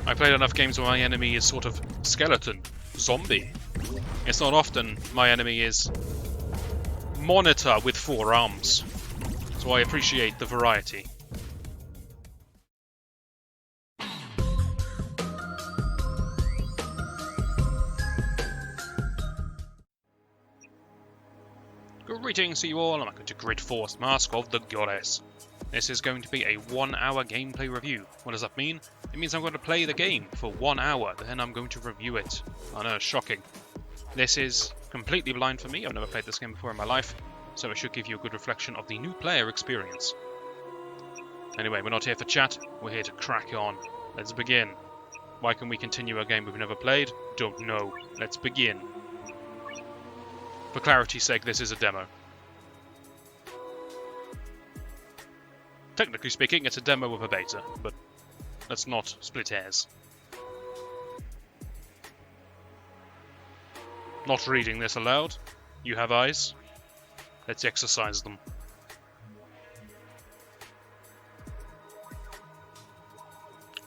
I played enough games where my enemy is sort of skeleton, zombie. It's not often my enemy is monitor with 4 arms, so I appreciate the variety. Greetings to you all, and welcome to Grid Force Mask of the Goddess. This is going to be a 1-hour gameplay review. What does that mean? It means I'm going to play the game for 1 hour, then I'm going to review it. I know, shocking. This is completely blind for me. I've never played this game before in my life, so it should give you a good reflection of the new player experience. Anyway, we're not here for chat, we're here to crack on. Let's begin. Why can we continue a game we've never played? Don't know. Let's begin. For clarity's sake, this is a demo. Technically speaking, it's a demo of a beta, but let's not split hairs. Not reading this aloud. You have eyes. Let's exercise them.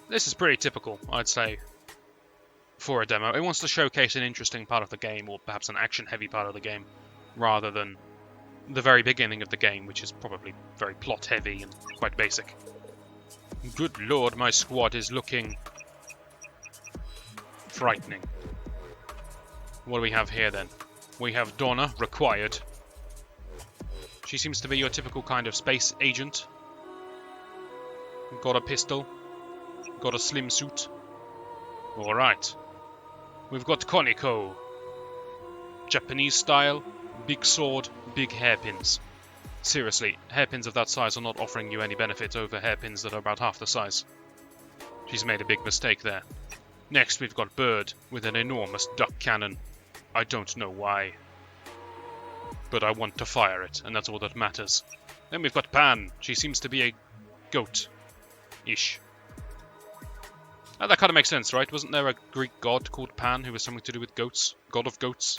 This is pretty typical, I'd say, for a demo. It wants to showcase an interesting part of the game, or perhaps an action-heavy part of the game, rather than the very beginning of the game, which is probably very plot-heavy and quite basic. Good lord, my squad is looking frightening. What do we have here then? We have Donna, required. She seems to be your typical kind of space agent. Got a pistol. Got a slim suit. Alright. We've got Koniko. Japanese style, big sword, big hairpins. Seriously, hairpins of that size are not offering you any benefit over hairpins that are about half the size. She's made a big mistake there. Next we've got Bird, with an enormous duck cannon. I don't know why. But I want to fire it, and that's all that matters. Then we've got Pan. She seems to be a goat-ish. That kind of makes sense, right? Wasn't there a Greek god called Pan who was something to do with goats? God of goats?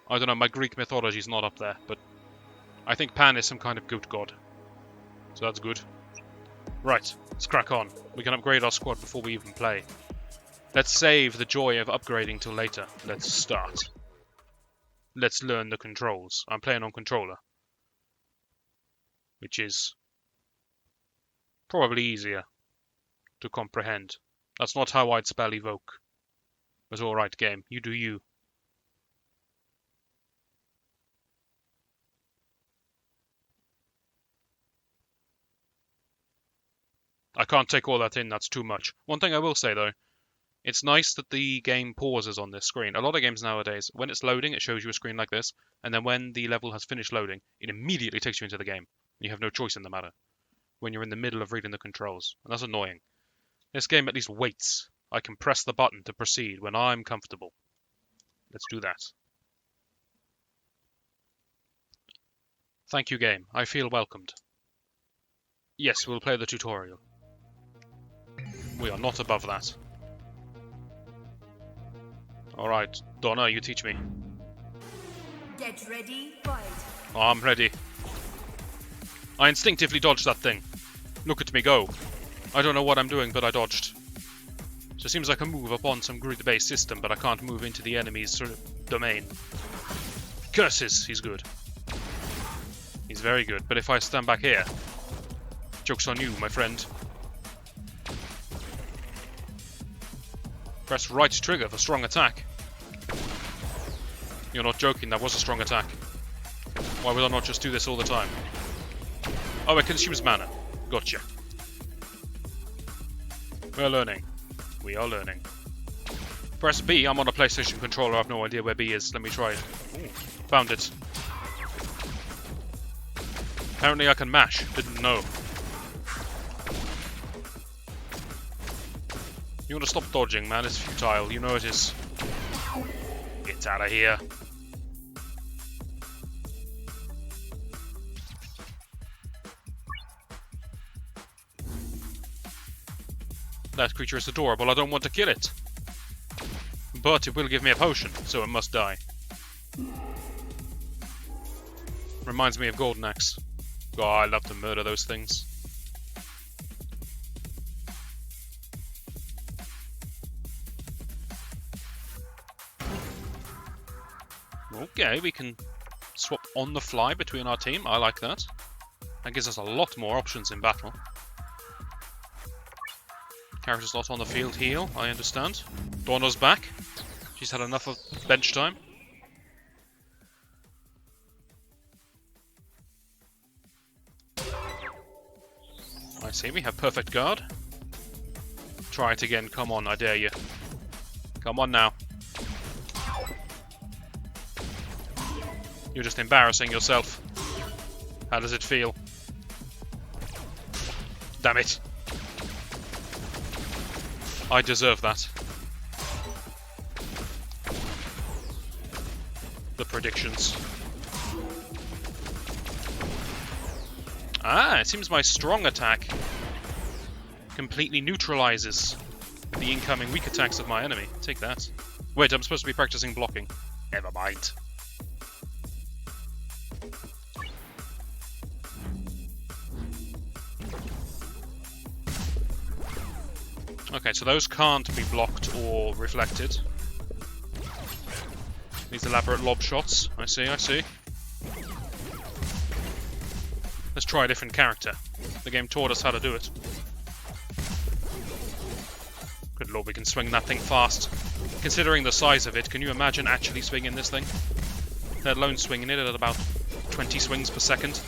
I don't know, my Greek mythology's not up there, but I think Pan is some kind of goat god. So that's good. Right, let's crack on. We can upgrade our squad before we even play. Let's save the joy of upgrading till later. Let's start. Let's learn the controls. I'm playing on controller, which is probably easier to comprehend. That's not how I'd spell evoke. But alright, game. You do you. I can't take all that in, that's too much. One thing I will say though, it's nice that the game pauses on this screen. A lot of games nowadays, when it's loading, it shows you a screen like this, and then when the level has finished loading, it immediately takes you into the game. You have no choice in the matter when you're in the middle of reading the controls, and that's annoying. This game at least waits. I can press the button to proceed when I'm comfortable. Let's do that. Thank you, game. I feel welcomed. Yes, we'll play the tutorial. We are not above that. Alright, Donna, you teach me. Get ready, fight. I'm ready. I instinctively dodged that thing. Look at me go. I don't know what I'm doing, but I dodged. So it seems I can move upon some grid-based system, but I can't move into the enemy's sort of domain. Curses! He's good. He's very good, but if I stand back here... Joke's on you, my friend. Press right trigger for strong attack. You're not joking, that was a strong attack. Why would I not just do this all the time? Oh, it consumes mana. Gotcha. We're learning. We are learning. Press B. I'm on a PlayStation controller. I have no idea where B is. Let me try it. Ooh, found it. Apparently I can mash. Didn't know. You want to stop dodging, man. It's futile. You know it is. Get out of here. That creature is adorable. I don't want to kill it. But it will give me a potion, so it must die. Reminds me of Golden Axe. Oh, I love to murder those things. Okay, we can swap on the fly between our team. I like that. That gives us a lot more options in battle. Character's not on the field, heal, I understand. Dorna's back. She's had enough of bench time. I see, we have perfect guard. Try it again, come on, I dare you. Come on now. You're just embarrassing yourself. How does it feel? Damn it. I deserve that. The predictions. Ah, it seems my strong attack completely neutralizes the incoming weak attacks of my enemy. Take that. Wait, I'm supposed to be practicing blocking. Never mind. Okay, so those can't be blocked or reflected. These elaborate lob shots. I see, I see. Let's try a different character. The game taught us how to do it. Good lord, we can swing that thing fast. Considering the size of it, can you imagine actually swinging this thing? Let alone swinging it at about 20 swings per second.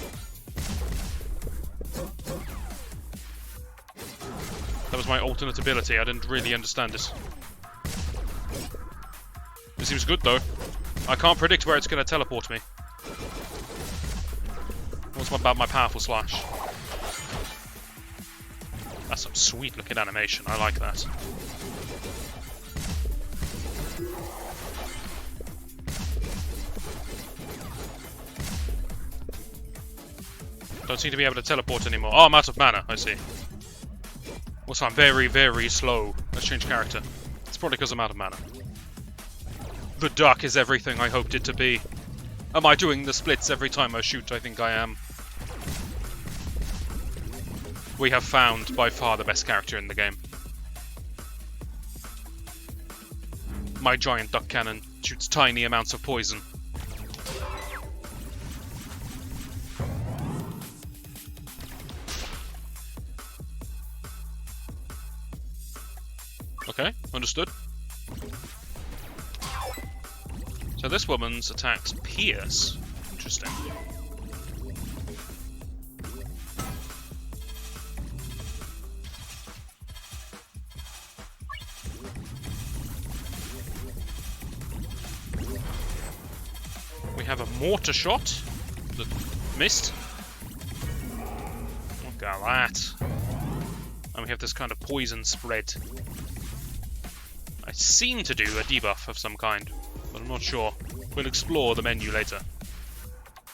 That was my alternate ability, I didn't really understand it. It seems good though. I can't predict where it's going to teleport me. What's about my powerful slash? That's some sweet looking animation, I like that. Don't seem to be able to teleport anymore. Oh, I'm out of mana, I see. Also, I'm very, very slow. Let's change character. It's probably because I'm out of mana. The duck is everything I hoped it to be. Am I doing the splits every time I shoot? I think I am. We have found by far the best character in the game. My giant duck cannon shoots tiny amounts of poison. Okay, understood. So this woman's attacks pierce. Interesting. We have a mortar shot that missed. Look at that. And we have this kind of poison spread. I seem to do a debuff of some kind, but I'm not sure. We'll explore the menu later. I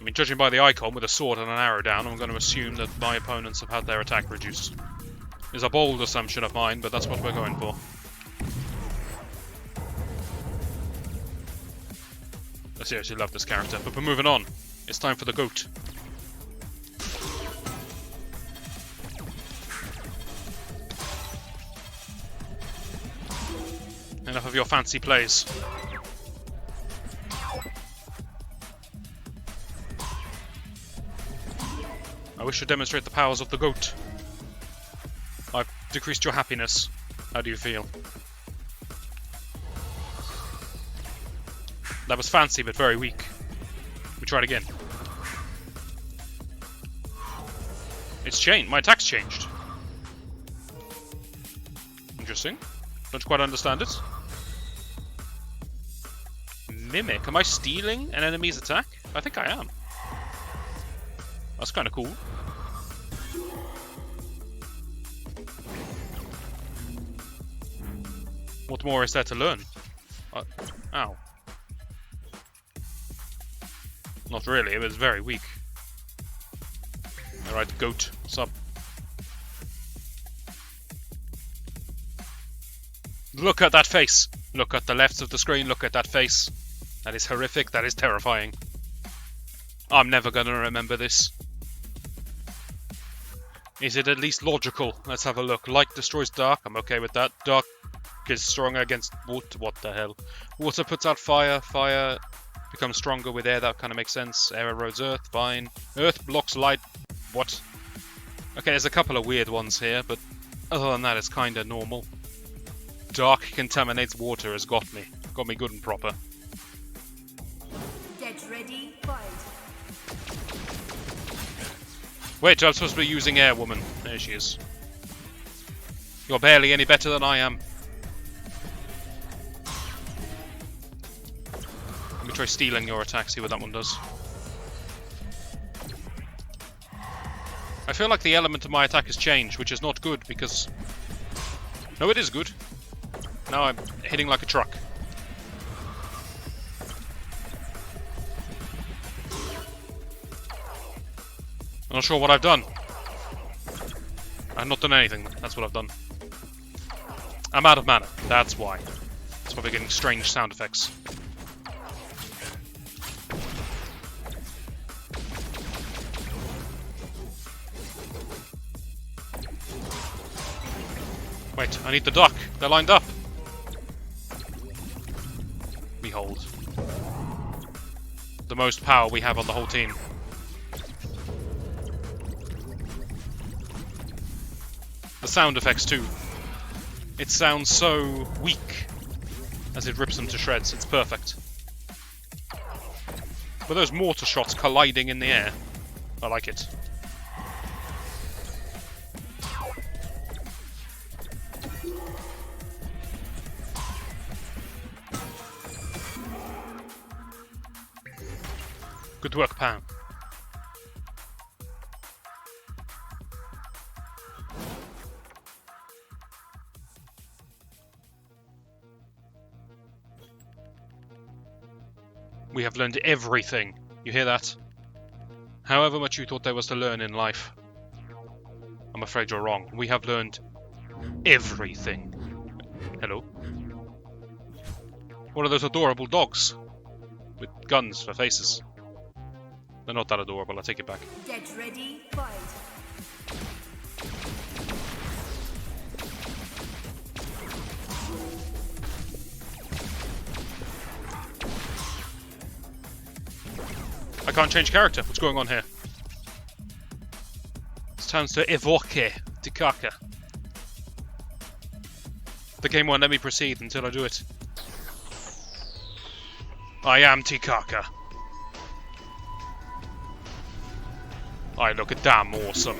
mean, judging by the icon with a sword and an arrow down, I'm going to assume that my opponents have had their attack reduced. It's a bold assumption of mine, but that's what we're going for. I seriously love this character, but we're moving on. It's time for the goat. Enough of your fancy plays. I wish to demonstrate the powers of the goat. I've decreased your happiness. How do you feel? That was fancy, but very weak. We try it again. It's changed. My attack's changed. Interesting. Don't quite understand it. Mimic. Am I stealing an enemy's attack? I think I am. That's kind of cool. What more is there to learn? Ow. Not really, it was very weak. Alright, goat. What's up? Look at that face! Look at the left of the screen, look at that face. That is horrific, that is terrifying. I'm never gonna remember this. Is it at least logical? Let's have a look. Light destroys dark. I'm okay with that. Dark is stronger against water. What the hell? Water puts out fire. Fire becomes stronger with air. That kind of makes sense. Air erodes earth. Fine. Earth blocks light. What? Okay, there's a couple of weird ones here, but other than that, it's kind of normal. Dark contaminates water has got me. Got me good and proper. Get ready, fight. Wait, I'm supposed to be using Air Woman. There she is. You're barely any better than I am. Let me try stealing your attack, see what that one does. I feel like the element of my attack has changed, which is not good, because... No, it is good. Now I'm hitting like a truck. I'm not sure what I've done. I've not done anything, that's what I've done. I'm out of mana, that's why. That's why we're getting strange sound effects. Wait, I need the duck. They're lined up. We hold. The most power we have on the whole team. The sound effects too. It sounds so weak as it rips them to shreds. It's perfect. But those mortar shots colliding in the air, I like it. Good work, Pam. We have learned everything. You hear that? However much you thought there was to learn in life, I'm afraid you're wrong. We have learned everything. Hello? What are those adorable dogs? With guns for faces. They're not that adorable, I take it back. Get ready, fight. I can't change character. What's going on here? It's time to evoke Tikaka. The game won't let me proceed until I do it. I am Tikaka. I look damn awesome.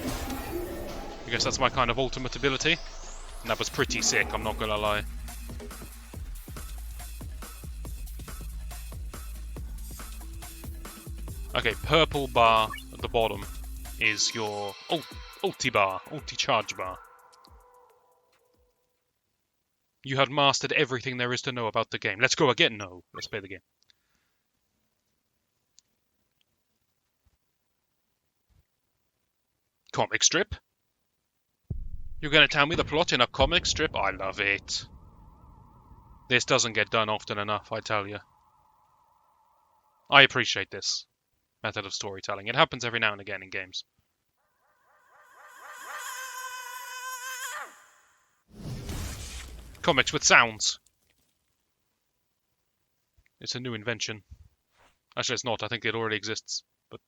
I guess that's my kind of ultimate ability. And that was pretty sick, I'm not gonna lie. Okay, purple bar at the bottom is your ulti bar, ulti charge bar. You have mastered everything there is to know about the game. Let's go again. No, let's play the game. Comic strip? You're going to tell me the plot in a comic strip? I love it. This doesn't get done often enough, I tell you. I appreciate this method of storytelling. It happens every now and again in games. Comics with sounds. It's a new invention. Actually, it's not. I think it already exists. But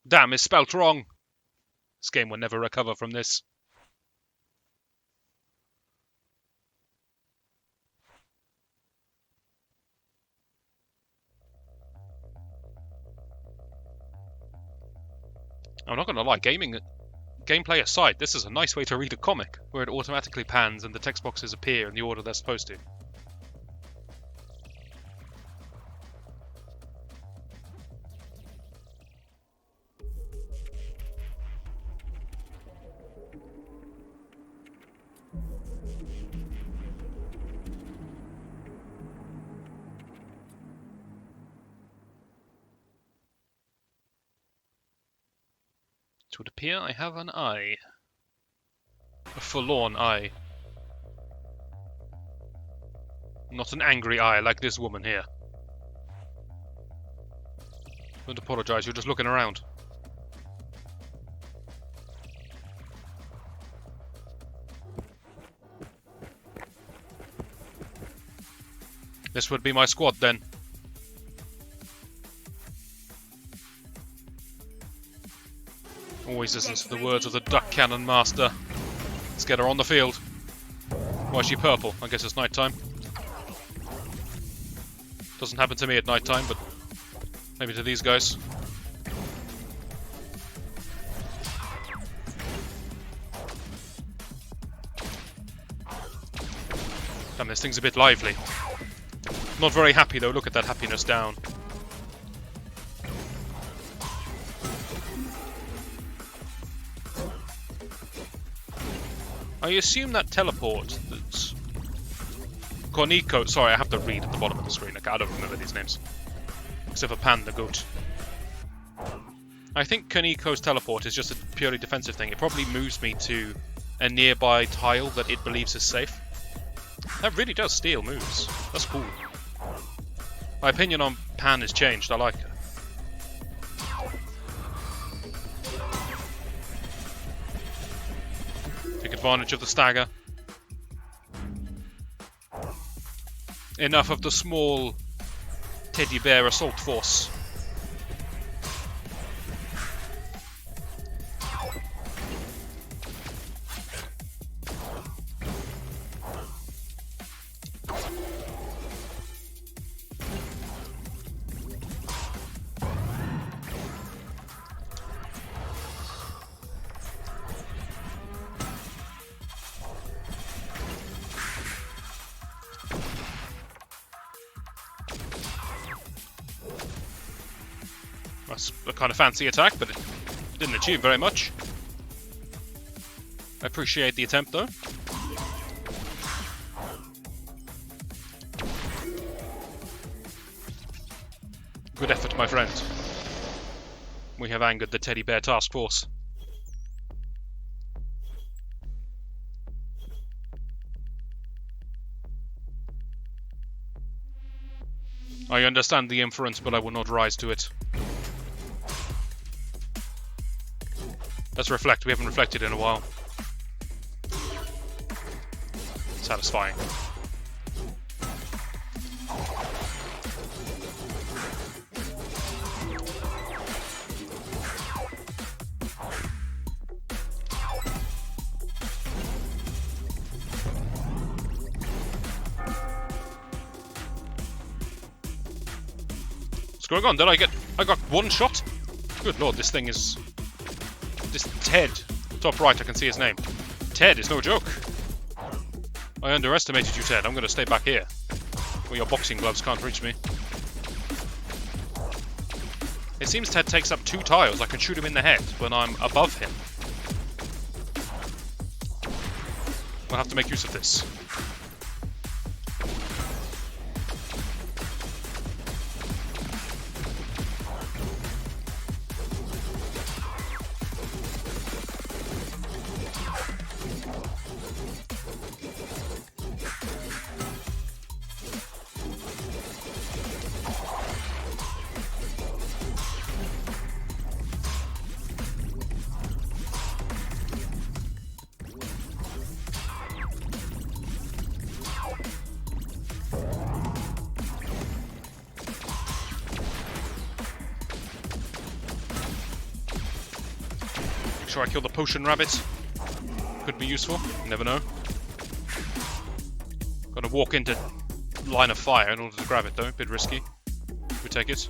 damn, it's spelt wrong. This game will never recover from this. I'm not going to lie, gameplay aside, this is a nice way to read a comic, where it automatically pans and the text boxes appear in the order they're supposed to. It would appear I have an eye. A forlorn eye. Not an angry eye like this woman here. Don't apologise, you're just looking around. This would be my squad then. Always listens to the words of the duck cannon master. Let's get her on the field. Why is she purple? I guess it's nighttime. Doesn't happen to me at nighttime, but maybe to these guys. Damn, this thing's a bit lively. Not very happy though, look at that happiness down. I assume that teleport that's... Korniko... Sorry, I have to read at the bottom of the screen. I don't remember these names. Except for Pan the goat. I think Korniko's teleport is just a purely defensive thing. It probably moves me to a nearby tile that it believes is safe. That really does steal moves. That's cool. My opinion on Pan has changed. I like her. Take advantage of the stagger. Enough of the small teddy bear assault force. That's a kind of fancy attack, but it didn't achieve very much. I appreciate the attempt, though. Good effort, my friend. We have angered the teddy bear task force. I understand the inference, but I will not rise to it. Let's reflect. We haven't reflected in a while. Satisfying. What's going on? I got one shot? Good lord, this thing is... This Ted. Top right, I can see his name. Ted is no joke. I underestimated you, Ted. I'm going to stay back here, where your boxing gloves can't reach me. It seems Ted takes up 2 tiles. I can shoot him in the head when I'm above him. We'll have to make use of this. Sure I kill the potion rabbit. Could be useful, you never know. Gotta walk into line of fire in order to grab it though, bit risky. We take it.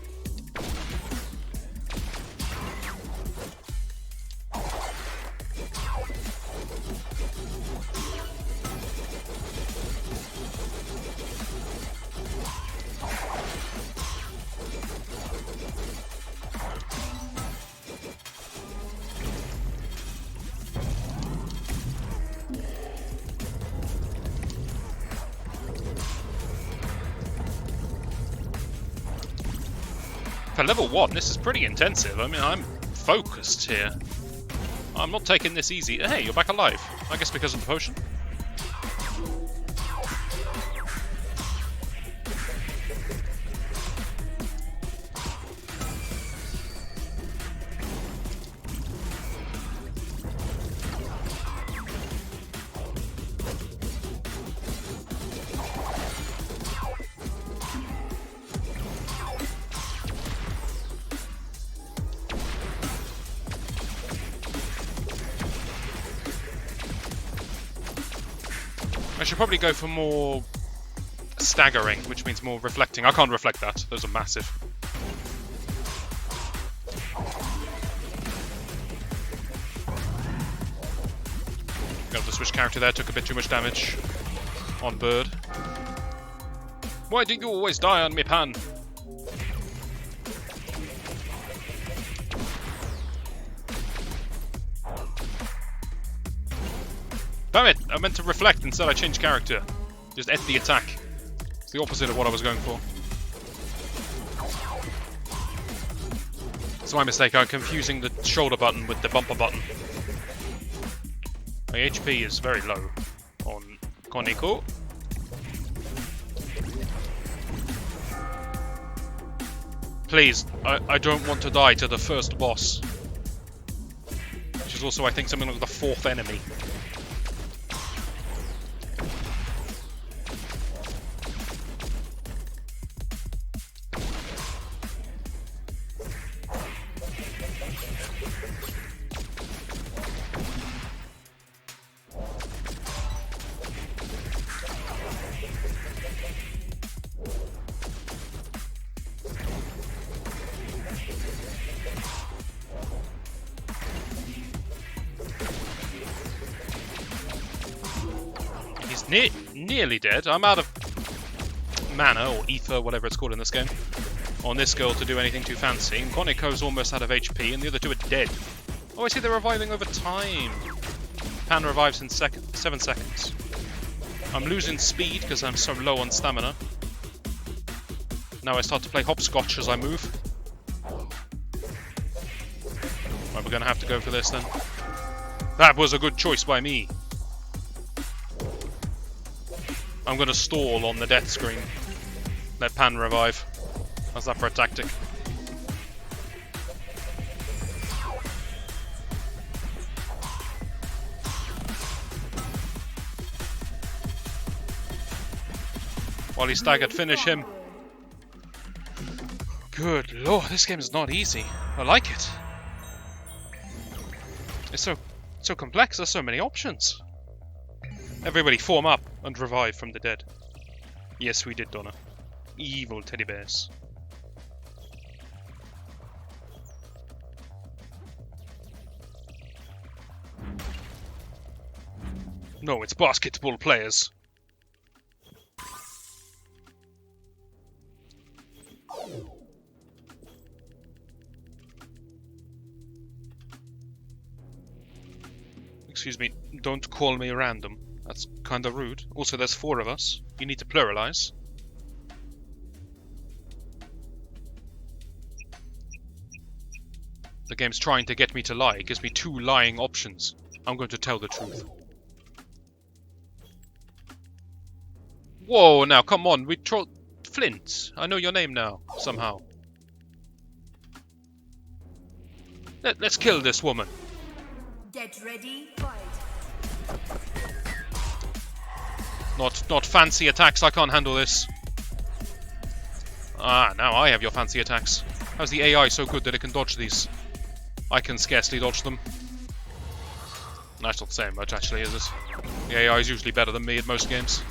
For level 1, this is pretty intensive. I mean, I'm focused here. I'm not taking this easy. Hey, you're back alive. I guess because of the potion. I should probably go for more staggering, which means more reflecting. I can't reflect that. Those are massive. Got to switch character there. Took a bit too much damage on bird. Why do you always die on me, Pan? Damn it! I meant to reflect, instead I changed character. Just end the attack. It's the opposite of what I was going for. It's my mistake, I'm confusing the shoulder button with the bumper button. My HP is very low on Koniko. Please, I don't want to die to the first boss. Which is also, I think, something like the 4th enemy. Nearly dead. I'm out of mana, or ether, whatever it's called in this game, on this girl to do anything too fancy. And Koniko's almost out of HP, and the other two are dead. Oh, I see they're reviving over time. Pan revives in 7 seconds. I'm losing speed because I'm so low on stamina. Now I start to play hopscotch as I move. Right, we're going to have to go for this then. That was a good choice by me. I'm going to stall on the death screen. Let Pan revive. How's that for a tactic? While he's staggered, finish him. Good lord, this game is not easy. I like it. It's so complex, there's so many options. Everybody form up and revive from the dead. Yes, we did, Donna. Evil teddy bears. No, it's basketball players. Excuse me, don't call me random. That's kinda rude. Also, there's 4 of us. You need to pluralize. The game's trying to get me to lie. It gives me 2 lying options. I'm going to tell the truth. Whoa, now, come on. We troll... Flint. I know your name now, somehow. Let's kill this woman. Get ready, fight. Not fancy attacks, I can't handle this. Ah, now I have your fancy attacks. How's the AI so good that it can dodge these? I can scarcely dodge them. That's not saying much, actually, is it? The AI is usually better than me at most games.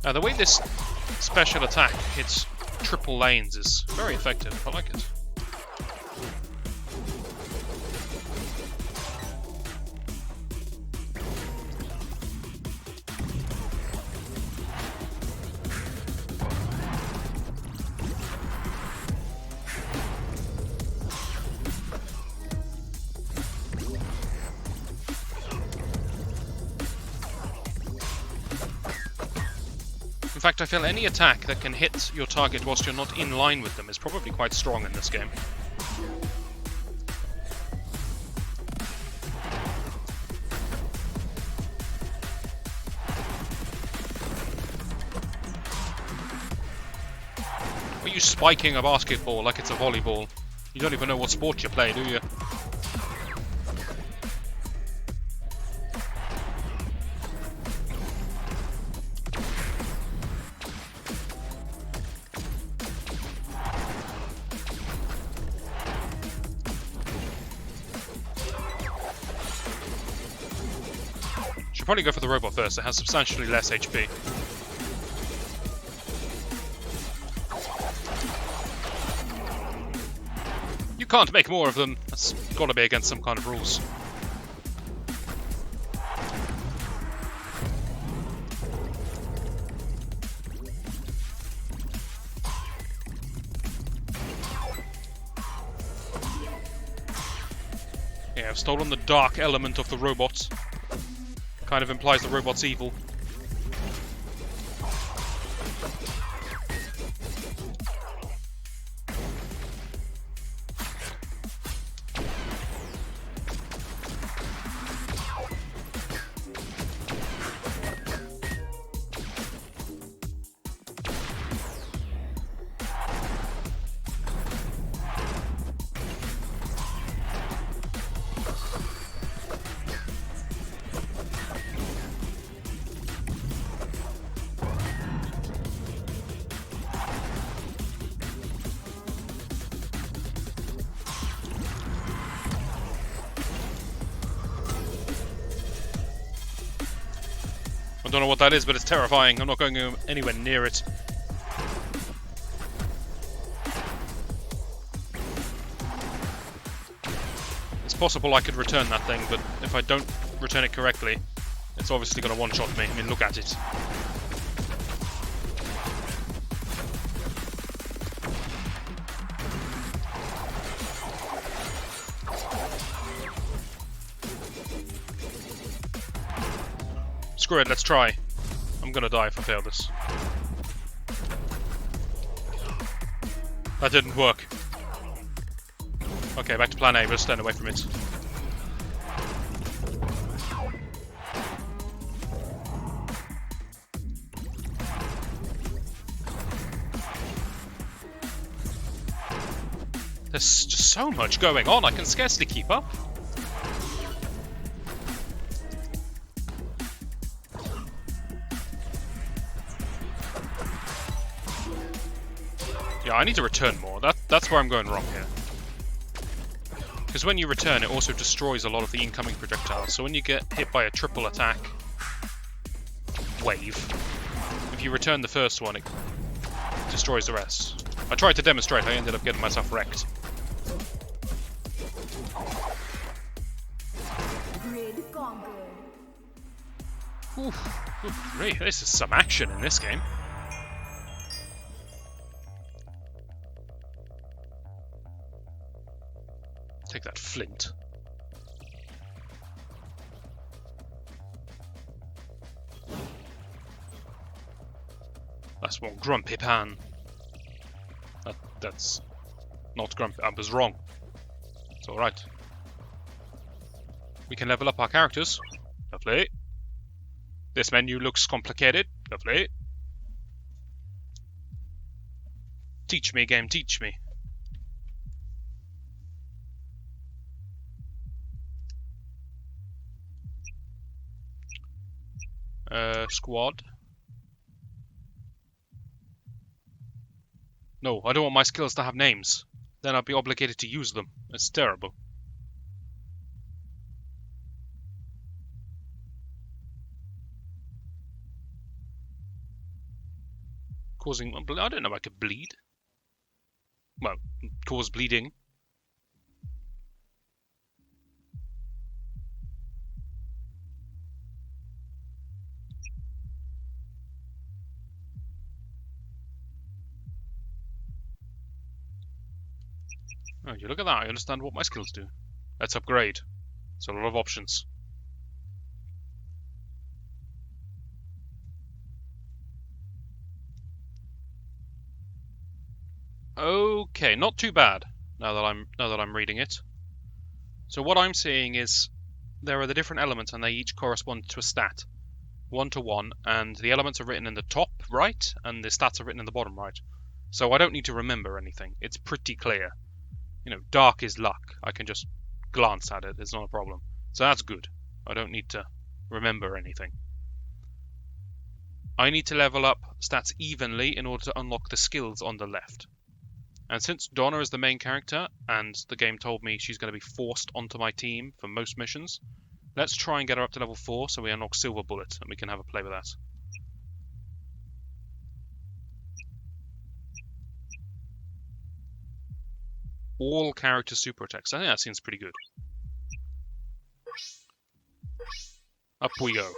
Now, the way this special attack hits triple lanes is very effective. I like it. In fact, I feel any attack that can hit your target whilst you're not in line with them is probably quite strong in this game. Are you spiking a basketball like it's a volleyball? You don't even know what sport you play, do you? probably go for the robot first. It has substantially less HP. You can't make more of them. That's got to be against some kind of rules. Yeah, I've stolen the dark element of the robot. Kind of implies the robot's evil. I don't know what that is, but it's terrifying. I'm not going anywhere near it. It's possible I could return that thing, but if I don't return it correctly, it's obviously going to one-shot me. I mean, look at it. Screw it, let's try. I'm gonna die if I fail this. That didn't work. Okay, back to plan A, we'll stand away from it. There's just so much going on, I can scarcely keep up. Yeah, I need to return more. That's where I'm going wrong here. Because when you return, it also destroys a lot of the incoming projectiles. So when you get hit by a triple attack wave, if you return the first one, it destroys the rest. I tried to demonstrate, I ended up getting myself wrecked. Grid conquered. Oof, great. This is some action in this game. Take that flint. That's one grumpy pan. That's not grumpy. I was wrong. It's alright. We can level up our characters. Lovely. This menu looks complicated. Lovely. Teach me, game, teach me. Squad. No, I don't want my skills to have names. Then I'd be obligated to use them. It's terrible. Causing... I don't know, I could bleed. Well, cause bleeding. Oh, you look at that, I understand what my skills do. Let's upgrade. It's a lot of options. Okay, not too bad now that I'm reading it. So what I'm seeing is there are the different elements and they each correspond to a stat. 1 to 1, and the elements are written in the top right and the stats are written in the bottom right. So I don't need to remember anything. It's pretty clear. You know, dark is luck. I can just glance at it. It's not a problem. So that's good. I don't need to remember anything. I need to level up stats evenly in order to unlock the skills on the left. And since Donna is the main character, and the game told me she's going to be forced onto my team for most missions, Let's try and get her up to level 4 so we unlock Silver Bullet and we can have a play with that. All character super attacks. I think that seems pretty good. Up we go.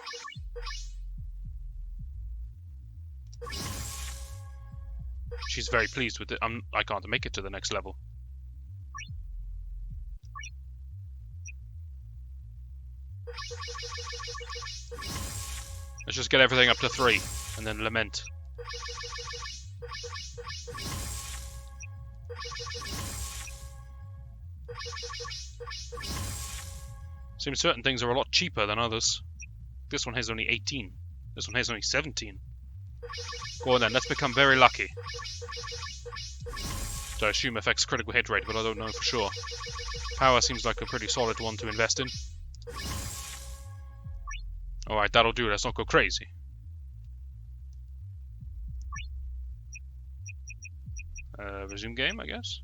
She's very pleased with it. I can't make it to the next level. Let's just get everything up to 3 and then lament. Seems certain things are a lot cheaper than others. This one has only 18. This one has only 17. Go on then, let's become very lucky. So I assume affects critical hit rate, but I don't know for sure. Power seems like a pretty solid one to invest in. Alright, that'll do, let's not go crazy. Resume game, I guess?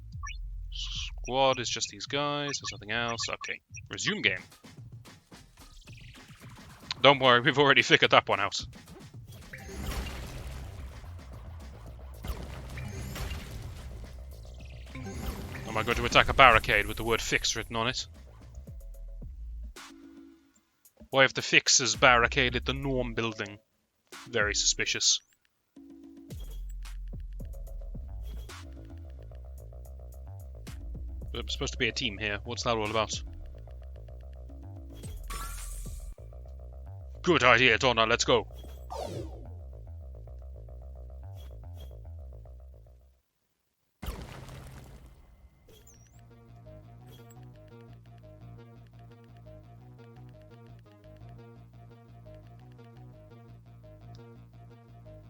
Squad is just these guys, there's nothing else. Okay, resume game. Don't worry, we've already figured that one out. Am I going to attack a barricade with the word fix written on it? Why have the fixers barricaded the Norm building? Very suspicious. We're supposed to be a team here. What's that all about? Good idea, Donna. Let's go.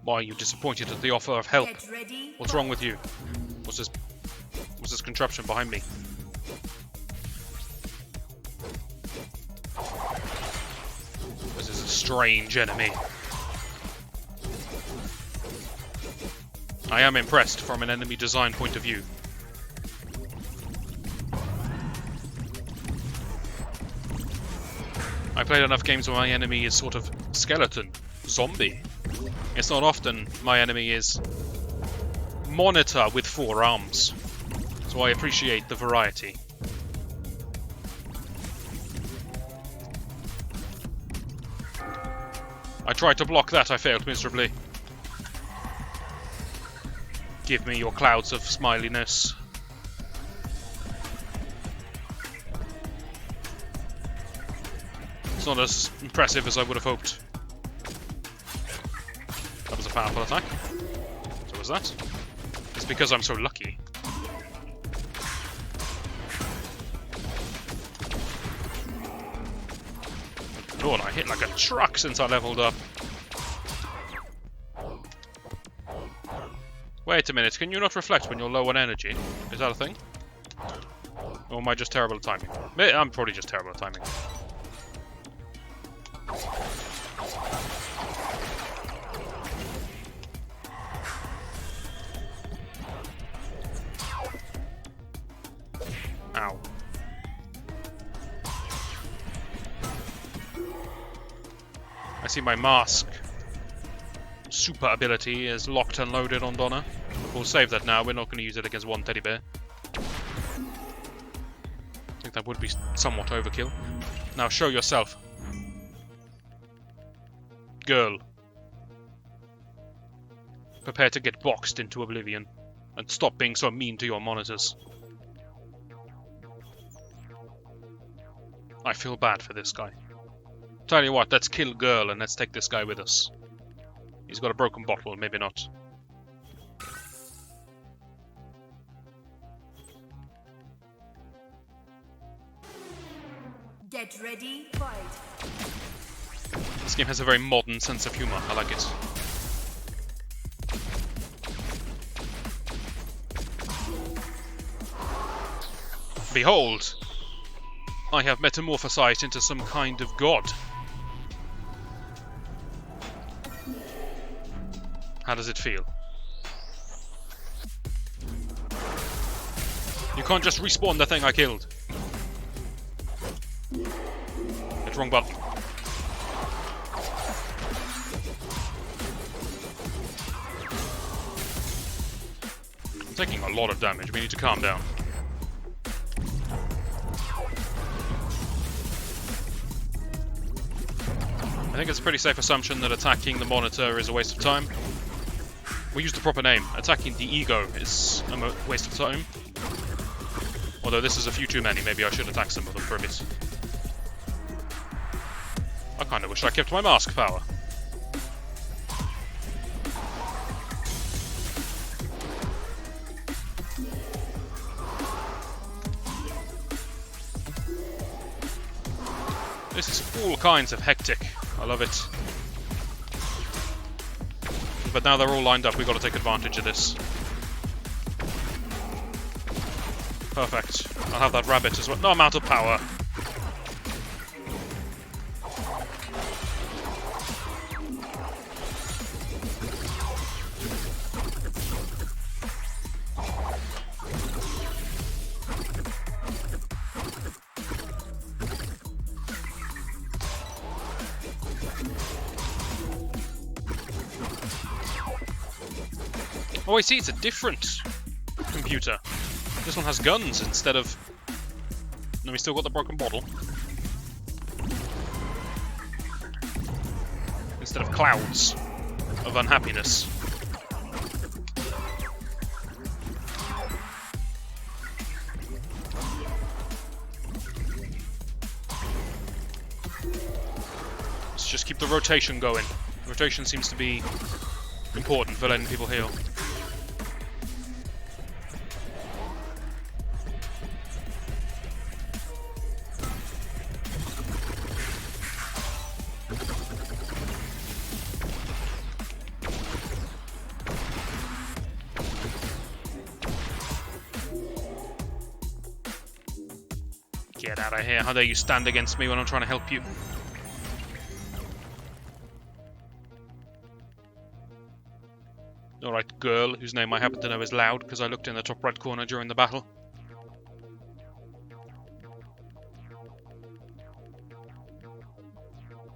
Why are you disappointed at the offer of help? What's wrong with you? What's this contraption behind me? This is a strange enemy. I am impressed from an enemy design point of view. I played enough games where my enemy is sort of skeleton, zombie. It's not often my enemy is monitor with 4 arms, so I appreciate the variety. I tried to block that, I failed miserably. Give me your clouds of smiliness. It's not as impressive as I would have hoped. That was a powerful attack. So was that. It's because I'm so lucky. Oh, and I hit like a truck since I leveled up. Wait a minute, can you not reflect when you're low on energy? Is that a thing? Or am I just terrible at timing? I'm probably just terrible at timing. Ow. I see my mask super ability is locked and loaded on Donna. We'll save that now, we're not going to use it against one teddy bear. I think that would be somewhat overkill. Now show yourself. Girl. Prepare to get boxed into oblivion. And stop being so mean to your monitors. I feel bad for this guy. Tell you what, let's kill Girl and let's take this guy with us. He's got a broken bottle, maybe not. Get ready, fight. This game has a very modern sense of humor. I like it. Behold! I have metamorphosized into some kind of god. How does it feel? You can't just respawn the thing I killed. It Shit, wrong button. I'm taking a lot of damage. We need to calm down. I think it's a pretty safe assumption that attacking the monitor is a waste of time. We use the proper name. Attacking the ego is a waste of time. Although this is a few too many, maybe I should attack some of them for a bit. I kind of wish I kept my mask power. This is all kinds of hectic. I love it. But now they're all lined up, we've got to take advantage of this. Perfect. I'll have that rabbit as well. No amount of power. Oh, I see, it's a different computer. This one has guns instead of... No, we still got the broken bottle. Instead of clouds of unhappiness. Let's just keep the rotation going. Rotation seems to be important for letting people heal. Get out of here. How dare you stand against me when I'm trying to help you? Alright, girl, whose name I happen to know is Loud, because I looked in the top right corner during the battle.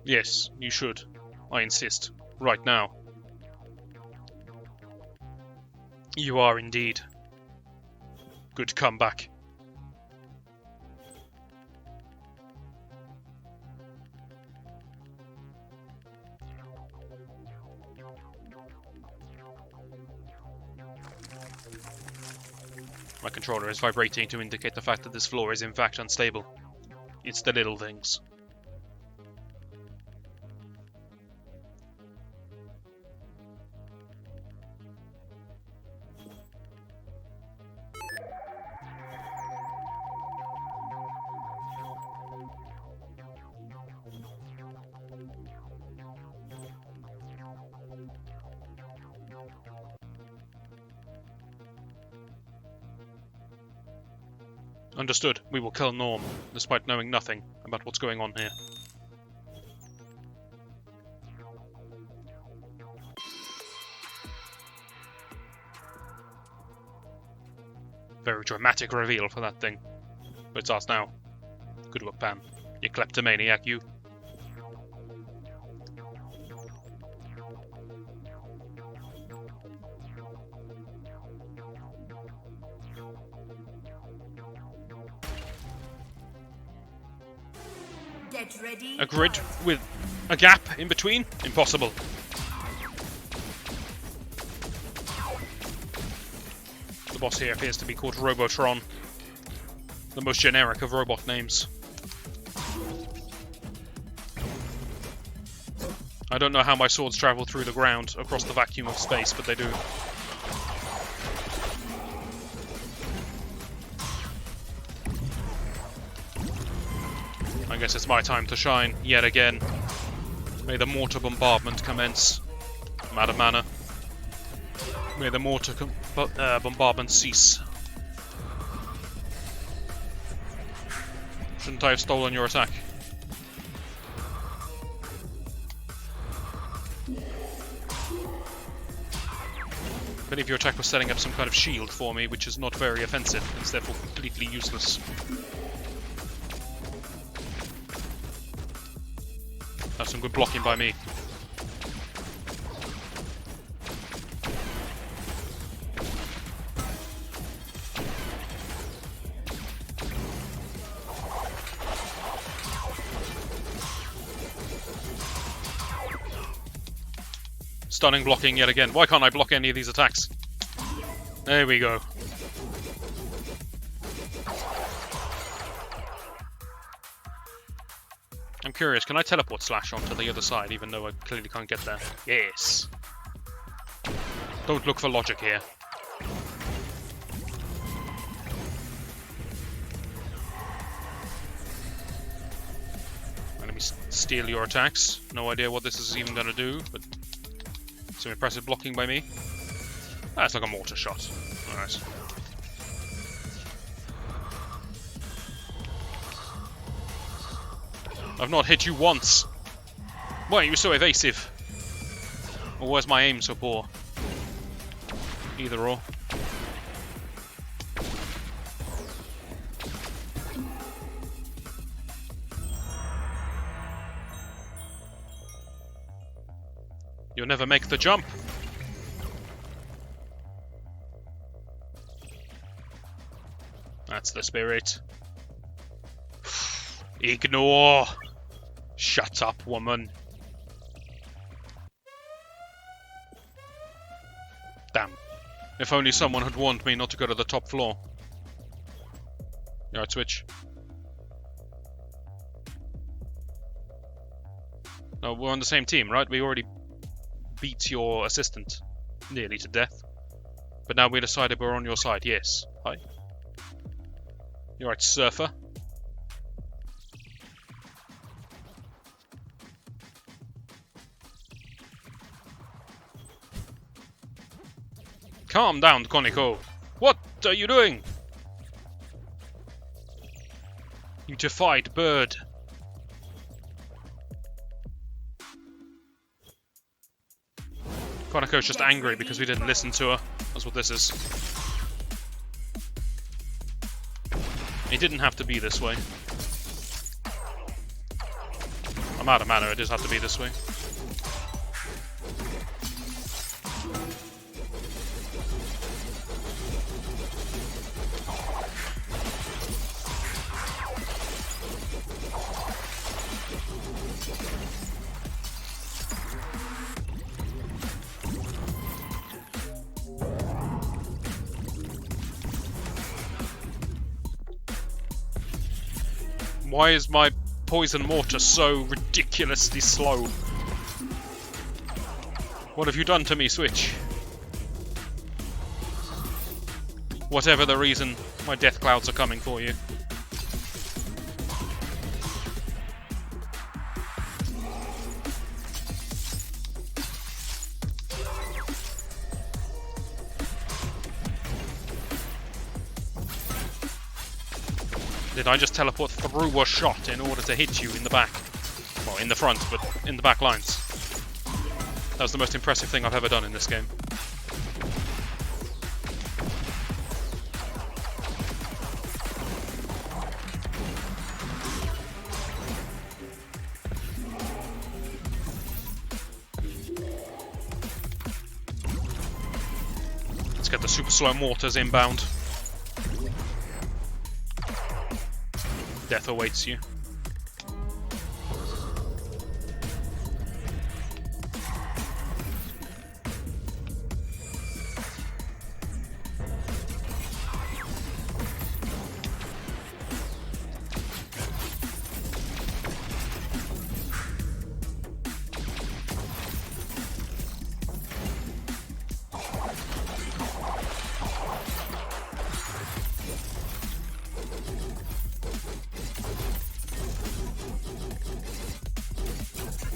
Yes, you should. I insist. Right now. You are indeed. Good comeback. My controller is vibrating to indicate the fact that this floor is in fact unstable. It's the little things. Understood. We will kill Norm, despite knowing nothing about what's going on here. Very dramatic reveal for that thing. But it's us now. Good work, Pam. You kleptomaniac, you. Get ready. A grid with a gap in between? Impossible. The boss here appears to be called Robotron. The most generic of robot names. I don't know how my swords travel through the ground across the vacuum of space, but they do. I guess it's my time to shine, yet again. May the mortar bombardment commence. Madam Mana. May the mortar bombardment cease. Shouldn't I have stolen your attack? I believe your attack was setting up some kind of shield for me, which is not very offensive, it's therefore completely useless. That's some good blocking by me. Stunning blocking yet again. Why can't I block any of these attacks? There we go. I'm curious, can I teleport Slash onto the other side even though I clearly can't get there? Yes. Don't look for logic here. Let me steal your attacks. No idea what this is even going to do, but some impressive blocking by me. That's like a mortar shot. Alright. I've not hit you once. Why are you so evasive? Or where's my aim so poor? Either or. You'll never make the jump. That's the spirit. Ignore. Shut up, woman. Damn. If only someone had warned me not to go to the top floor. Alright, switch. No, we're on the same team, right? We already beat your assistant nearly to death. But now we decided we're on your side, yes. Hi. You alright, surfer? Calm down, Koniko. What are you doing? You defied bird. Koniko's just angry because we didn't listen to her. That's what this is. It didn't have to be this way. I'm out of mana, it does have to be this way. Why is my poison mortar so ridiculously slow? What have you done to me, Switch? Whatever the reason, my death clouds are coming for you. Did I just teleport through a shot in order to hit you in the back? Well, in the front, but in the back lines. That was the most impressive thing I've ever done in this game. Let's get the super slow mortars inbound. Death awaits you.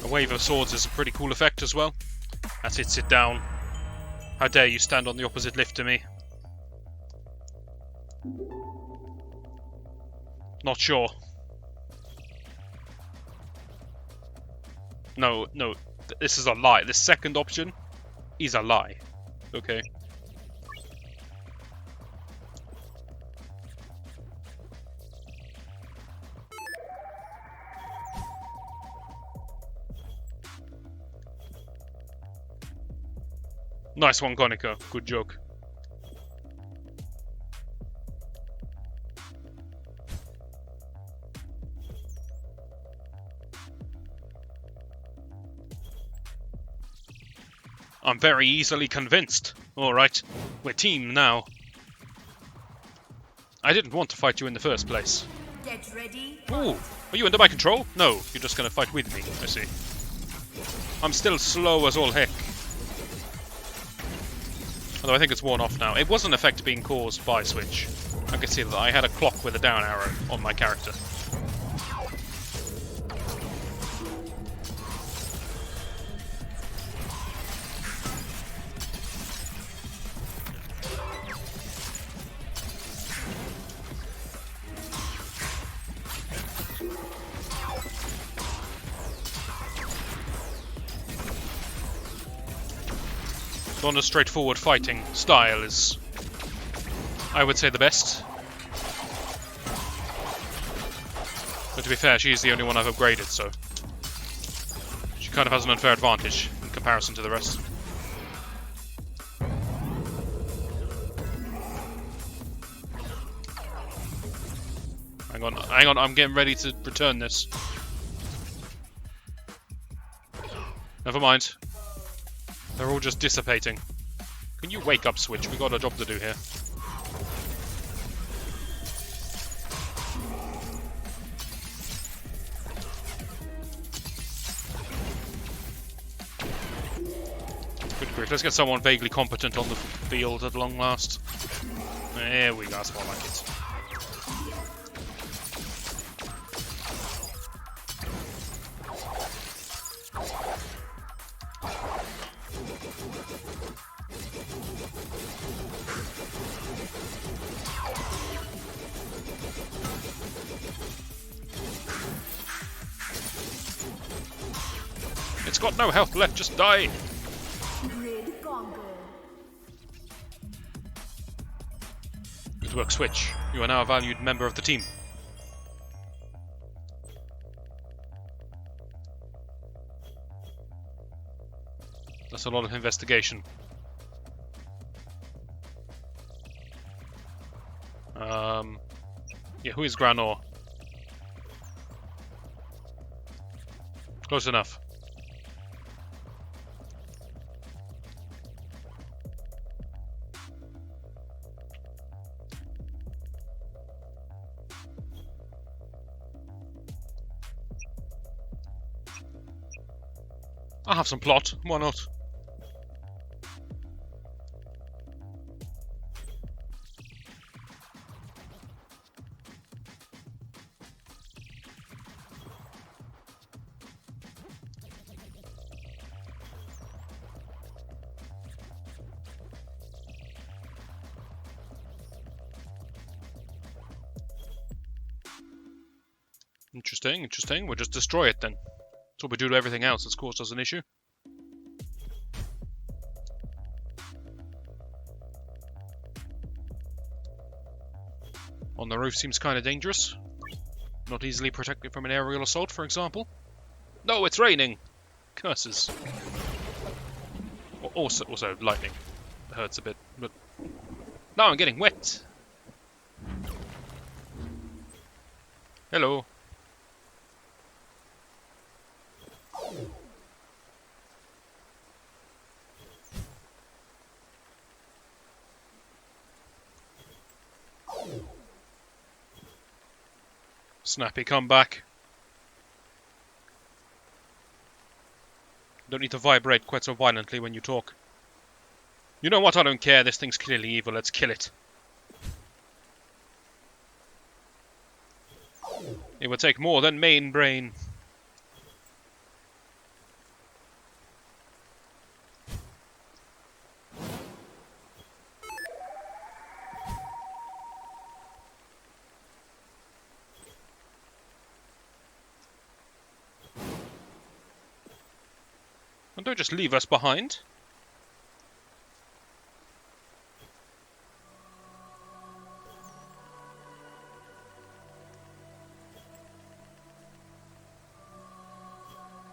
Wave of swords is a pretty cool effect as well. That's it, sit down. How dare you stand on the opposite lift to me? Not sure. No, this is a lie. The second option is a lie. Okay. Nice one, Koniko. Good joke. I'm very easily convinced. Alright, we're team now. I didn't want to fight you in the first place. Get ready. Ooh, are you under my control? No, you're just gonna fight with me, I see. I'm still slow as all heck. Although I think it's worn off now. It was an effect being caused by Switch. I can see that I had a clock with a down arrow on my character. On a straightforward fighting style is, I would say, the best. But to be fair, she's the only one I've upgraded, so she kind of has an unfair advantage in comparison to the rest. Hang on, I'm getting ready to return this. Never mind. They're all just dissipating. Can you wake up, Switch? We got a job to do here. Good grief, let's get someone vaguely competent on the field at long last. There we go, that's more like it. It's got no health left, just die! Grid conquered. Good work, Switch. You are now a valued member of the team. That's a lot of investigation. Yeah, who is Granor? Close enough. I'll have some plot, why not? Interesting, interesting. We'll just destroy it then. That's what we do to everything else that's caused us an issue. On the roof seems kind of dangerous. Not easily protected from an aerial assault, for example. No, it's raining! Curses. Also lightning. It hurts a bit, but... Now I'm getting wet! Hello. Snappy, come back. Don't need to vibrate quite so violently when you talk. You know what? I don't care. This thing's clearly evil. Let's kill it. It would take more than main brain. And don't just leave us behind.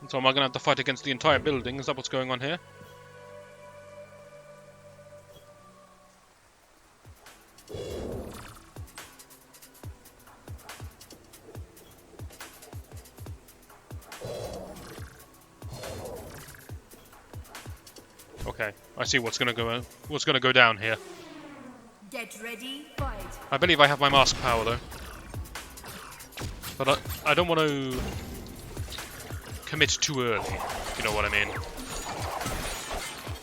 So am I going to have to fight against the entire building? Is that what's going on here? Okay, I see what's gonna go down here. Get ready, fight. I believe I have my mask power though, but I don't want to commit too early. If you know what I mean.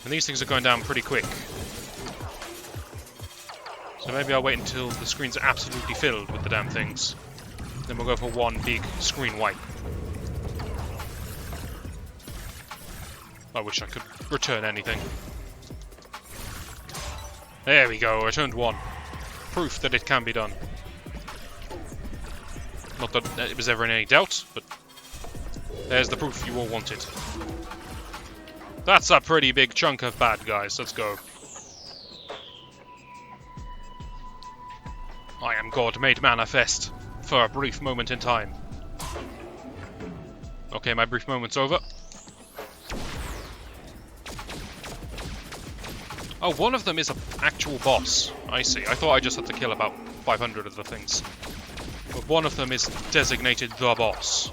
And these things are going down pretty quick. So maybe I'll wait until the screens are absolutely filled with the damn things. Then we'll go for one big screen wipe. I wish I could return anything. There we go, I returned one. Proof that it can be done. Not that it was ever in any doubt, but there's the proof you all wanted. That's a pretty big chunk of bad guys, let's go. I am God made manifest for a brief moment in time. Okay, my brief moment's over. Oh, one of them is an actual boss. I see. I thought I just had to kill about 500 of the things. But one of them is designated the boss.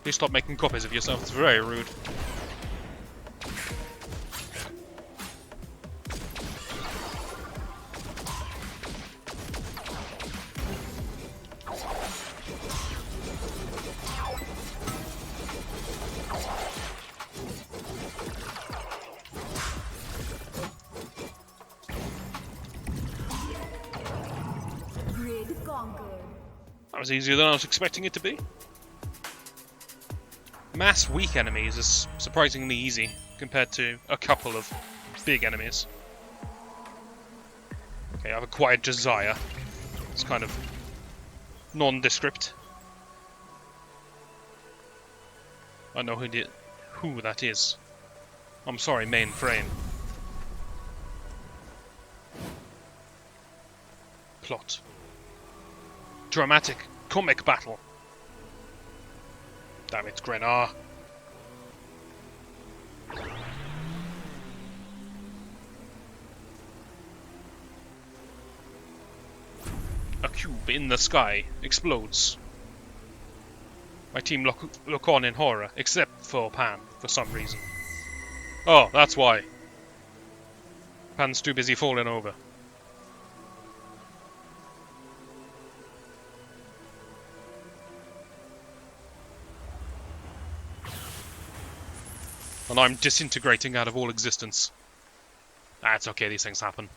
Please stop making copies of yourself, it's very rude. Grid conquered. That was easier than I was expecting it to be. Mass weak enemies is surprisingly easy compared to a couple of big enemies. Okay, I've acquired Josiah. It's kind of nondescript. I know who that is. I'm sorry, mainframe. Plot. Dramatic comic battle. Damn it, Grenar. A cube in the sky explodes. My team look on in horror, except for Pan, for some reason. Oh, that's why. Pan's too busy falling over. And I'm disintegrating out of all existence. Ah, it's okay, these things happen.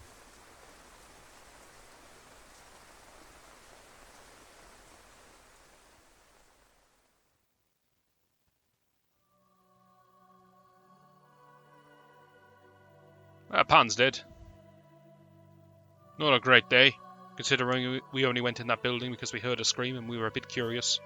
Pan's dead. Not a great day, considering we only went in that building because we heard a scream and we were a bit curious.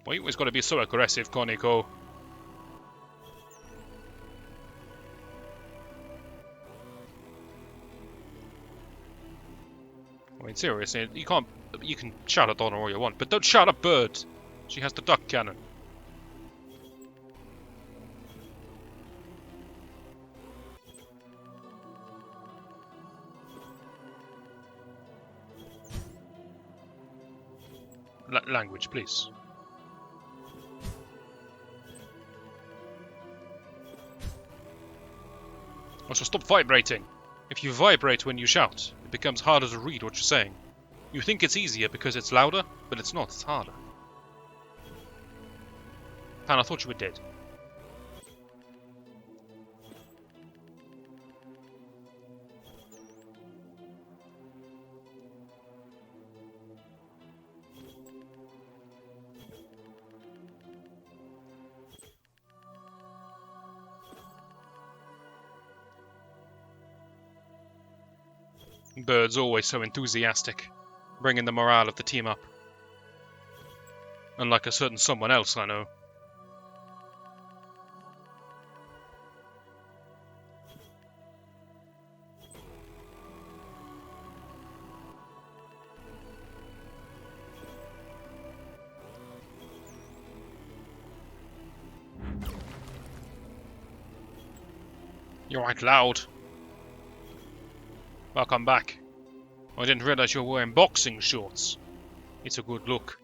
Why you always gotta be so aggressive, Koniko? I mean, seriously, you can't. You can shout at Donna all you want, but don't shout at Bird. She has the duck cannon. Language, please. Also, stop vibrating. If you vibrate when you shout, it becomes harder to read what you're saying. You think it's easier because it's louder, but it's not, it's harder. Pan, I thought you were dead. Bird's always so enthusiastic, bringing the morale of the team up. Unlike a certain someone else I know. You're right loud. Welcome back. I didn't realize you were wearing boxing shorts. It's a good look.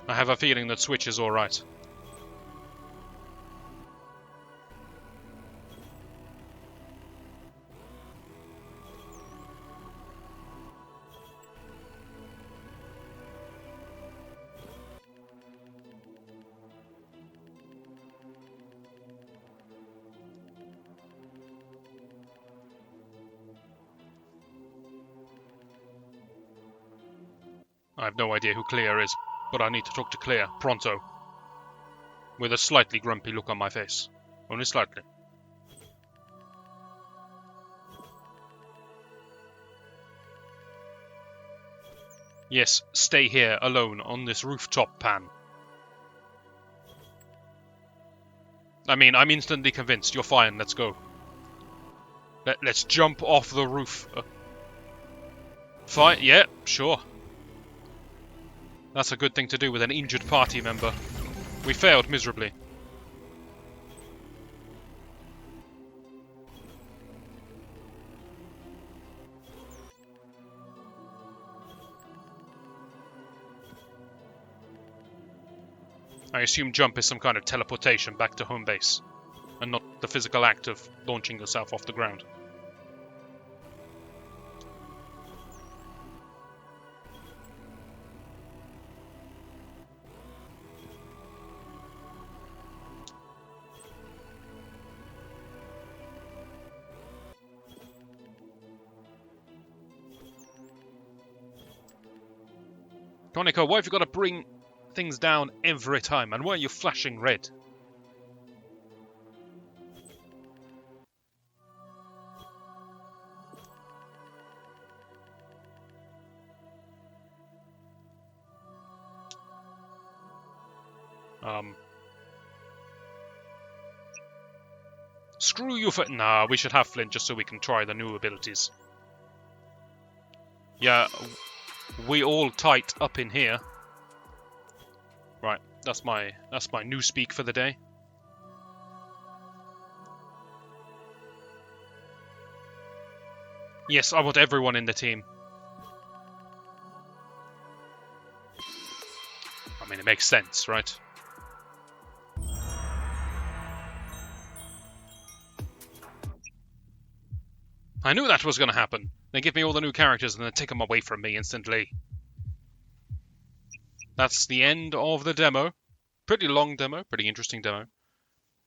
I have a feeling that Switch is alright. I have no idea who Clea is, but I need to talk to Clea, pronto. With a slightly grumpy look on my face. Only slightly. Yes, stay here, alone, on this rooftop, Pan. I mean, I'm instantly convinced. You're fine, let's go. Let's jump off the roof. Fine, yeah, sure. That's a good thing to do with an injured party member. We failed miserably. I assume jump is some kind of teleportation back to home base, and not the physical act of launching yourself off the ground. Koniko, why have you got to bring things down every time? And why are you flashing red? Screw you for... Nah, we should have Flint just so we can try the new abilities. Yeah, we all tight up in here. Right, that's my new speak for the day. Yes, I want everyone in the team. I mean, it makes sense, right? I knew that was going to happen. They give me all the new characters and then take them away from me instantly. That's the end of the demo. Pretty long demo, pretty interesting demo.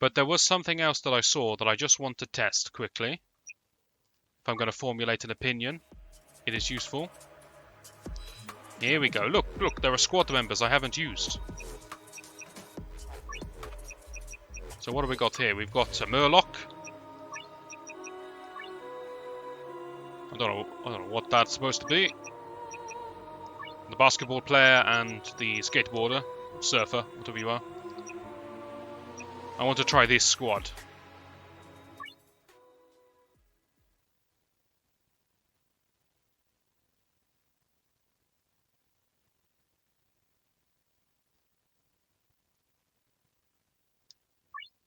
But there was something else that I saw that I just want to test quickly. If I'm going to formulate an opinion, it is useful. Here we go. Look, there are squad members I haven't used. So what have we got here? We've got a Murloc. I don't know what that's supposed to be. The basketball player and the skateboarder, surfer, whatever you are. I want to try this squad.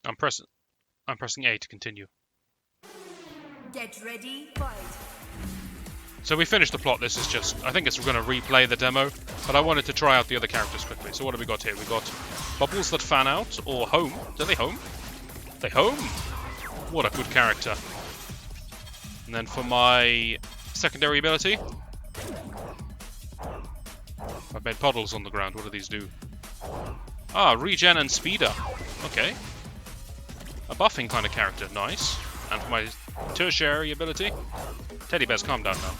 I'm pressing A to continue. Get ready, fight. So we finished the plot. This is just, I think we're going to replay the demo, but I wanted to try out the other characters quickly. So what have we got here? We got bubbles that fan out, or home. Do they home? They home? What a good character. And then for my secondary ability, I've made puddles on the ground. What do these do? Ah, regen and speeder. Okay. A buffing kind of character. Nice. And for my tertiary ability, teddy bears, calm down now.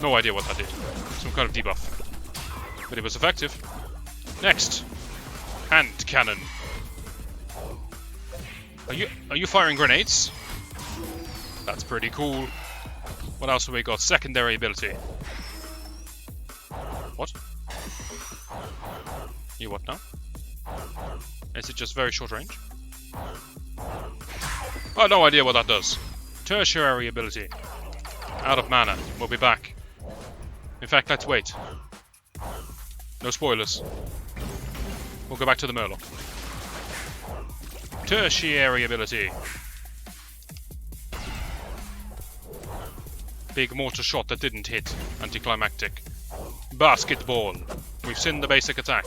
No idea what that did. Some kind of debuff. But it was effective. Next. Hand cannon. Are you firing grenades? That's pretty cool. What else have we got? Secondary ability. What? You what now? Is it just very short range? I have no idea what that does. Tertiary ability. Out of mana. We'll be back. In fact, let's wait. No spoilers. We'll go back to the Murloc. Tertiary ability. Big mortar shot that didn't hit. Anticlimactic. Basketball. We've seen the basic attack.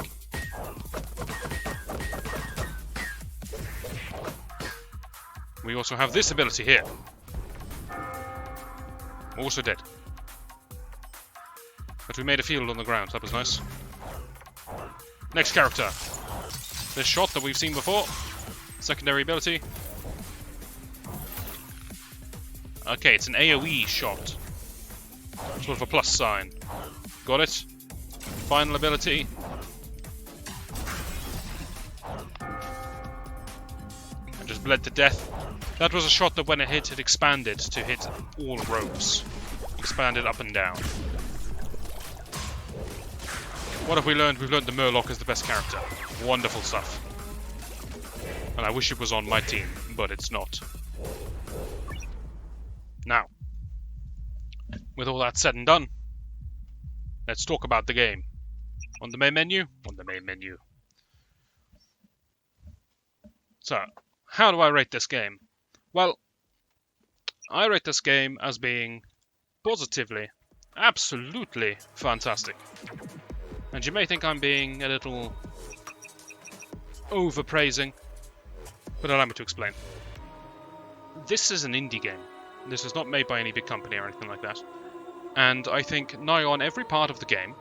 We also have this ability here. Also dead. But we made a field on the ground, that was nice. Next character. This shot that we've seen before. Secondary ability. Okay, it's an AoE shot. Sort of a plus sign. Got it. Final ability. And just bled to death. That was a shot that when it hit, it expanded to hit all ropes. Expanded up and down. What have we learned? We've learned the Murloc is the best character. Wonderful stuff. And I wish it was on my team, but it's not. Now, with all that said and done, let's talk about the game. On the main menu? On the main menu. So, how do I rate this game? Well, I rate this game as being positively, absolutely fantastic. And you may think I'm being a little overpraising, but allow me to explain. This is an indie game. This is not made by any big company or anything like that. And I think nigh on every part of the game,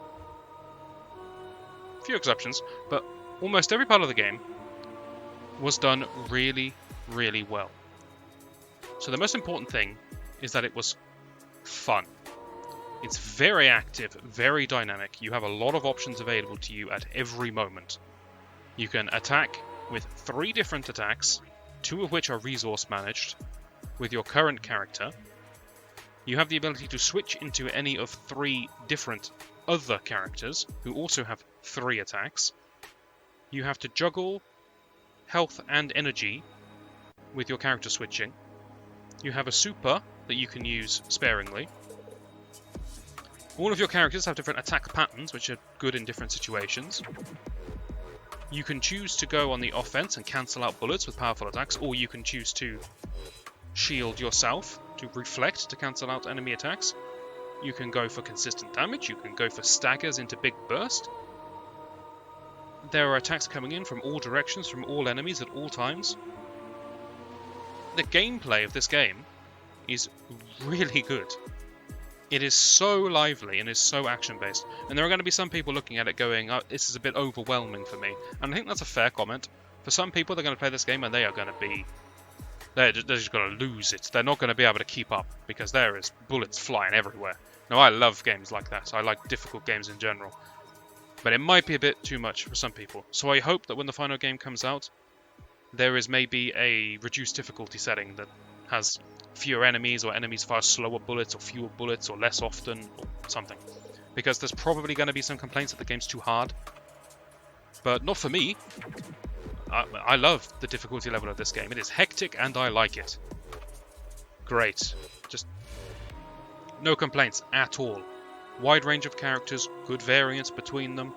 few exceptions, but almost every part of the game was done really, really well. So the most important thing is that it was fun. It's very active, very dynamic. You have a lot of options available to you at every moment. You can attack with 3 different attacks, 2 of which are resource managed, with your current character. You have the ability to switch into any of 3 different other characters, who also have 3 attacks. You have to juggle health and energy with your character switching. You have a super that you can use sparingly. All of your characters have different attack patterns, which are good in different situations. You can choose to go on the offense and cancel out bullets with powerful attacks, or you can choose to shield yourself, to reflect to cancel out enemy attacks. You can go for consistent damage, you can go for staggers into big burst. There are attacks coming in from all directions, from all enemies at all times. The gameplay of this game is really good. It is so lively and is so action-based. And there are going to be some people looking at it going, oh, this is a bit overwhelming for me. And I think that's a fair comment. For some people, they're going to play this game and they are going to be... They're just going to lose it. They're not going to be able to keep up because there is bullets flying everywhere. Now, I love games like that. I like difficult games in general. But it might be a bit too much for some people. So I hope that when the final game comes out, there is maybe a reduced difficulty setting that has fewer enemies, or enemies fire slower bullets, or fewer bullets, or less often, or something. Because there's probably going to be some complaints that the game's too hard. But not for me. I love the difficulty level of this game. It is hectic and I like it. Great. Just no complaints at all. Wide range of characters, good variance between them.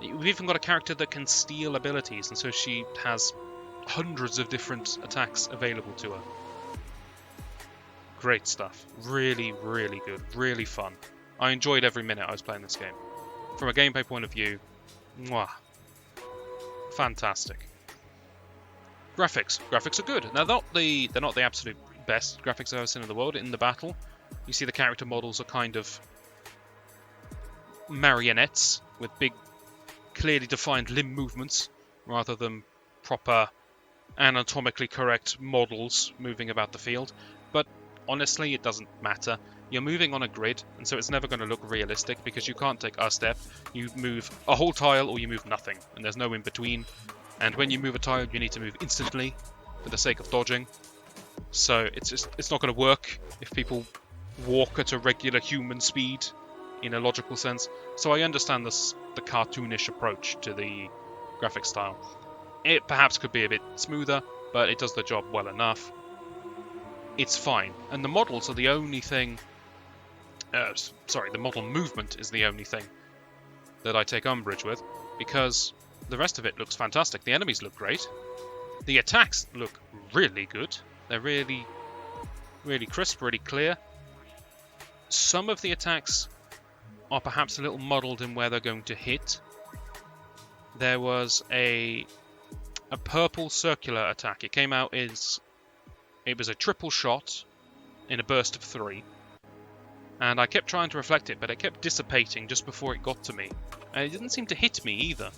We've even got a character that can steal abilities, and so she has hundreds of different attacks available to her. Great stuff. Really, really good. Really fun. I enjoyed every minute I was playing this game. From a gameplay point of view, mwah. Fantastic. Graphics. Graphics are good. Now, they're not the absolute best graphics I've ever seen in the world. In the battle, you see the character models are kind of marionettes with big, clearly defined limb movements rather than proper anatomically correct models moving about the field. But honestly, it doesn't matter. You're moving on a grid, and so it's never going to look realistic because you can't take a step. You move a whole tile or you move nothing, and there's no in between. And when you move a tile, you need to move instantly for the sake of dodging. So it's not going to work if people walk at a regular human speed in a logical sense. So I understand the cartoonish approach to the graphic style. It perhaps could be a bit smoother, but it does the job well enough. it's fine. And the models are the only thing... sorry, the model movement is the only thing that I take umbrage with, because the rest of it looks fantastic. The enemies look great. The attacks look really good. They're really, really crisp, really clear. Some of the attacks are perhaps a little muddled in where they're going to hit. There was a purple circular attack. It came out as... It was a triple shot in a burst of 3. And I kept trying to reflect it, but it kept dissipating just before it got to me. And it didn't seem to hit me either.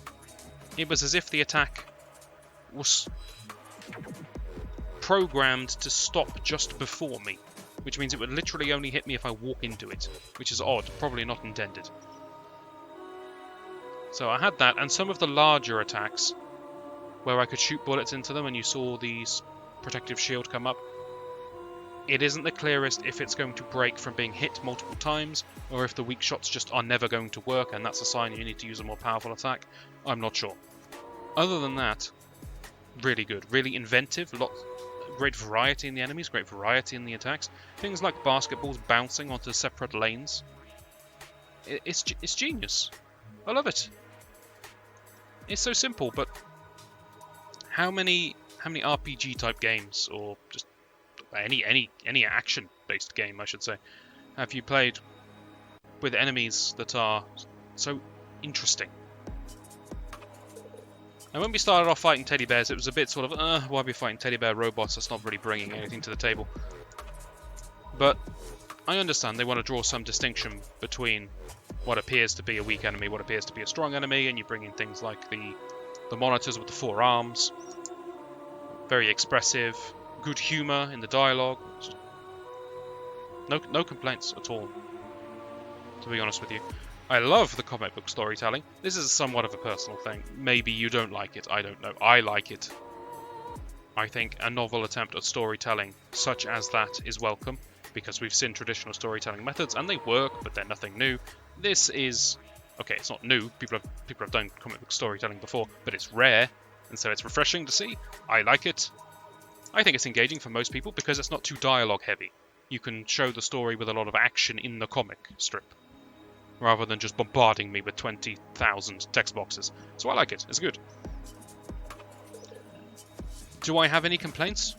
It was as if the attack was programmed to stop just before me, which means it would literally only hit me if I walk into it, which is odd, probably not intended. So I had that, and some of the larger attacks, where I could shoot bullets into them and you saw these protective shield come up, it isn't the clearest if it's going to break from being hit multiple times, or if the weak shots just are never going to work, and that's a sign you need to use a more powerful attack. I'm not sure. Other than that, really good, really inventive, great variety in the enemies, great variety in the attacks. Things like basketballs bouncing onto separate lanes. It's genius. I love it. It's so simple, but how many RPG type games, or just any action based game, I should say, have you played with enemies that are so interesting? And when we started off fighting teddy bears, it was a bit sort of, why are we fighting teddy bear robots? That's not really bringing anything to the table. But I understand they want to draw some distinction between what appears to be a weak enemy, what appears to be a strong enemy, and you bring in things like the monitors with the 4 arms. Very expressive, good humour in the dialogue. No complaints at all, to be honest with you. I love the comic book storytelling. This is somewhat of a personal thing. Maybe you don't like it, I don't know. I like it. I think a novel attempt at storytelling such as that is welcome, because we've seen traditional storytelling methods and they work, but they're nothing new. This is... okay, it's not new. People have done comic book storytelling before, but it's rare, and so it's refreshing to see. I like it. I think it's engaging for most people because it's not too dialogue heavy. You can show the story with a lot of action in the comic strip, rather than just bombarding me with 20,000 text boxes. So I like it. It's good. Do I have any complaints?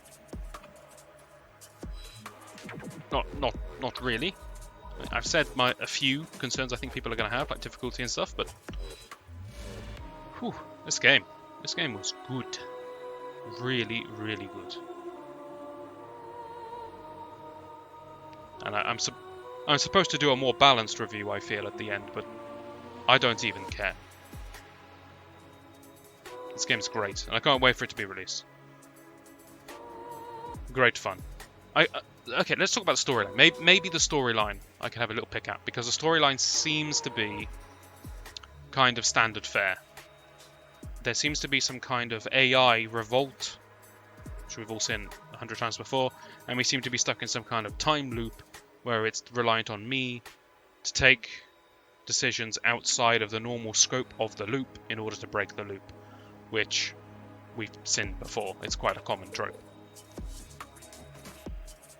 Not really. I've said a few concerns I think people are going to have, like difficulty and stuff, but whew, this game was good. Really, really good. And I'm supposed to do a more balanced review, I feel, at the end, but I don't even care. This game's great, and I can't wait for it to be released. Great fun. Okay, let's talk about the storyline. Maybe the storyline I can have a little pick at, because the storyline seems to be kind of standard fare. There seems to be some kind of AI revolt, which we've all seen 100 times before, and we seem to be stuck in some kind of time loop where it's reliant on me to take decisions outside of the normal scope of the loop in order to break the loop, which we've seen before. It's quite a common trope.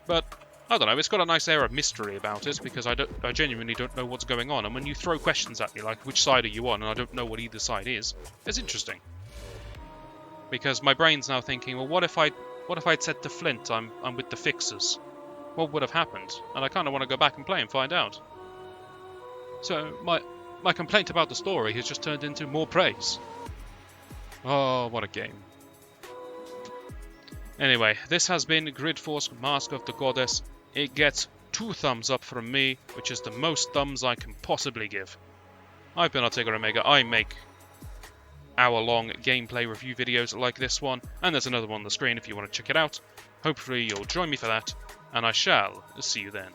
But I don't know, it's got a nice air of mystery about it, because I genuinely don't know what's going on, and when you throw questions at me like, which side are you on, and I don't know what either side is, it's interesting. Because my brain's now thinking, well, what if I'd said to Flint I'm with the Fixers? What would have happened? And I kind of want to go back and play and find out. So my complaint about the story has just turned into more praise. Oh, what a game. Anyway, this has been Gridforce Mask of the Goddess. It gets 2 thumbs up from me, which is the most thumbs I can possibly give. I've been Artiger Omega. I make hour-long gameplay review videos like this one, and there's another one on the screen if you want to check it out. Hopefully you'll join me for that, and I shall see you then.